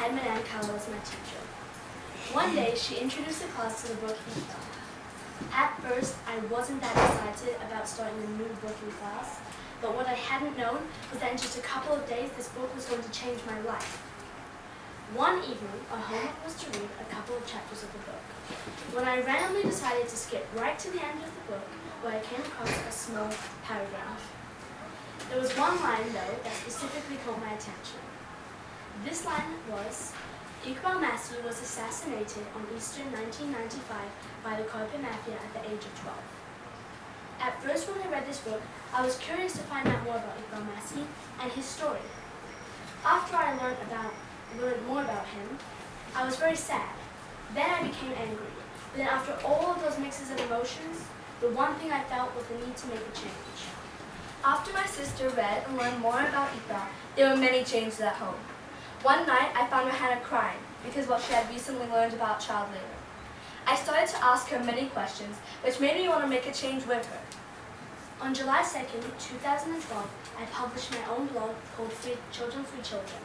had Madame Keller as my teacher. One day, she introduced the class to the book Eva. At first, I wasn't that excited about starting a new book in class, but what I hadn't known was that in just a couple of days, this book was going to change my life. One evening, our homework was to read a couple of chapters of the book. When I randomly decided to skip right to the end of the book, where I came across a small paragraph. There was one line, though, that specifically caught my attention. This line was, Iqbal Masih was assassinated on Easter 1995 by the carpet mafia at the age of 12. At first, when I read this book, I was curious to find out more about Iqbal Masih and his story. After I learned more about him, I was very sad. Then I became angry. But then after all of those mixes of emotions, the one thing I felt was the need to make a change. After my sister read and learned more about Iqbal, there were many changes at home. One night, I found Hannah crying because what she had recently learned about child labor. I started to ask her many questions, which made me want to make a change with her. On July 2nd, 2012, I published my own blog called Children Free Children.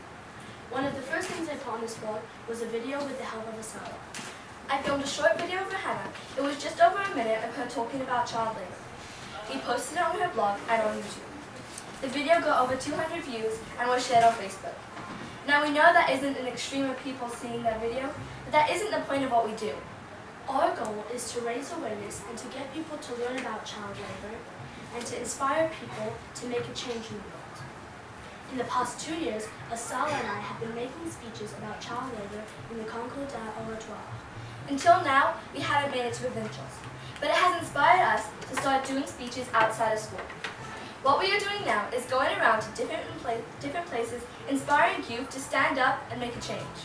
One of the first things I put on this blog was a video with the help of Asala. I filmed a short video of Hannah. It was just over a minute of her talking about child labor. We posted it on her blog and on YouTube. The video got over 200 views and was shared on Facebook. Now we know that isn't an extreme of people seeing that video, but that isn't the point of what we do. Our goal is to raise awareness and to get people to learn about child labor and to inspire people to make a change in the world. In the past 2 years, Asala and I have been making speeches about child labor in the Concours d'Oratoire. Until now, we haven't made it to provincials, but it has inspired us to start doing speeches outside of school. What we are doing now is going around to different places, inspiring youth to stand up and make a change.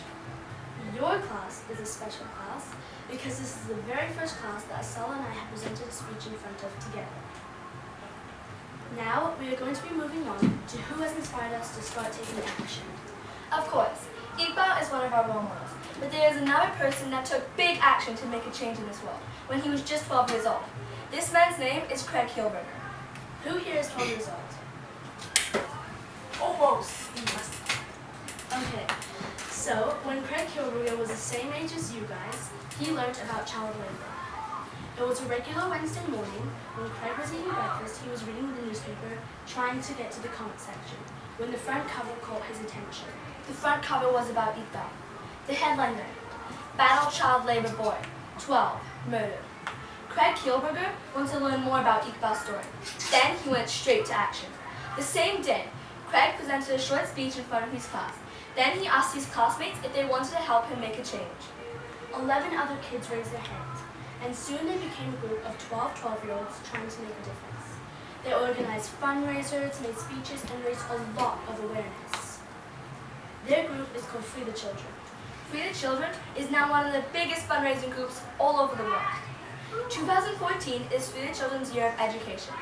Your class is a special class because this is the very first class that Asala and I have presented a speech in front of together. Now, we are going to be moving on to who has inspired us to start taking action. Of course, Iqbal is one of our role models, but there is another person that took big action to make a change in this world when he was just 12 years old. This man's name is Craig Kielburger. Who here is 12 years old? Almost. Okay, so when Craig Kielburger was the same age as you guys, he learned about child labor. It was a regular Wednesday morning. When Craig was eating breakfast, he was reading the newspaper, trying to get to the comment section, when the front cover caught his attention. The front cover was about Iqbal. The headline read, Battle Child Labor Boy, 12, Murdered. Craig Kielburger wanted to learn more about Iqbal's story. Then he went straight to action. The same day, Craig presented a short speech in front of his class. Then he asked his classmates if they wanted to help him make a change. 11 other kids raised their hands, and soon they became a group of 12 12-year-olds trying to make a difference. They organized fundraisers, made speeches, and raised a lot of awareness. Their group is called Free the Children. Free the Children is now one of the biggest fundraising groups all over the world. 2014 is Free the Children's Year of Education.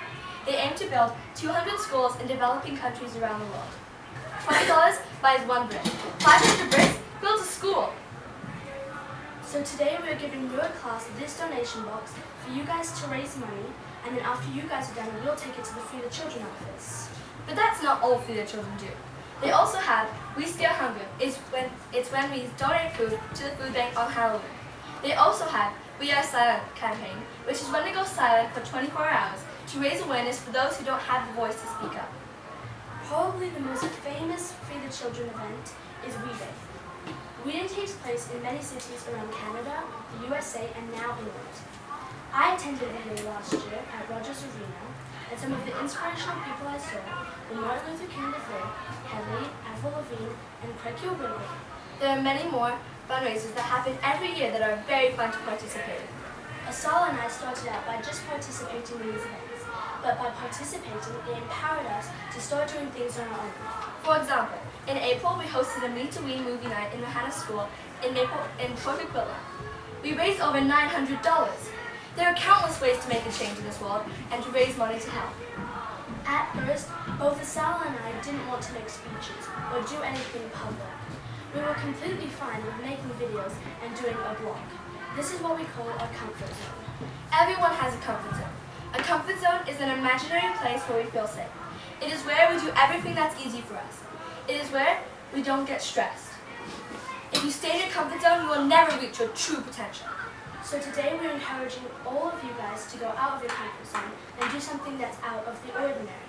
They aim to build 200 schools in developing countries around the world. $20 buys one brick. 500 bricks builds a school. So today we are giving your class this donation box for you guys to raise money, and then after you guys are done, we'll take it to the Free the Children office. But that's not all Free the Children do. They also have We Scare Hunger. It's when we donate food to the food bank on Halloween. They also have We Are Silent campaign, which is when they go silent for 24 hours to raise awareness for those who don't have the voice to speak up. Probably the most famous Free the Children event is We Day. We Day takes place in many cities around Canada, the USA, and now England. I attended We Day last year at Rogers Arena, and some of the inspirational people I saw were Martin Luther King III, Haley, Avril Lavigne, and Craig Kielburger. There are many more fundraisers that happen every year that are very fun to participate in. Asala and I started out by just participating in these events, but by participating, it empowered us to start doing things on our own. For example, in April, we hosted a Meet to Ween movie night in Hannah School in Port Coquitlam. We raised over $900. There are countless ways to make a change in this world and to raise money to help. At first, both Asala and I didn't want to make speeches or do anything public. We were completely fine with making videos and doing a blog. This is what we call a comfort zone. Everyone has a comfort zone. A comfort zone is an imaginary place where we feel safe. It is where we do everything that's easy for us. It is where we don't get stressed. comfort zone, you will never reach your true potential. So today we're encouraging all of you guys to go out of your comfort zone and do something that's out of the ordinary.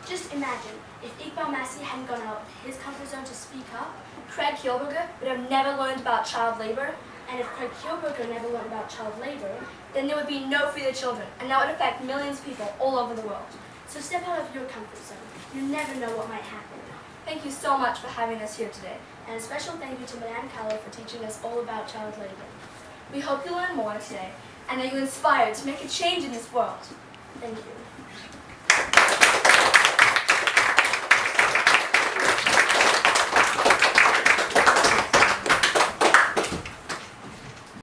Just imagine, if Iqbal Masih hadn't gone out of his comfort zone to speak up, Craig Kielberger would have never learned about child labor, and if Craig Kielberger never learned about child labor, then there would be no Free the Children, and that would affect millions of people all over the world. so step out of your comfort zone. You never know what might happen. Thank you so much for having us here today. And a special thank you to Madame Callow for teaching us all about child labor. We hope you learn more today, and that you're inspired to make a change in this world. Thank you.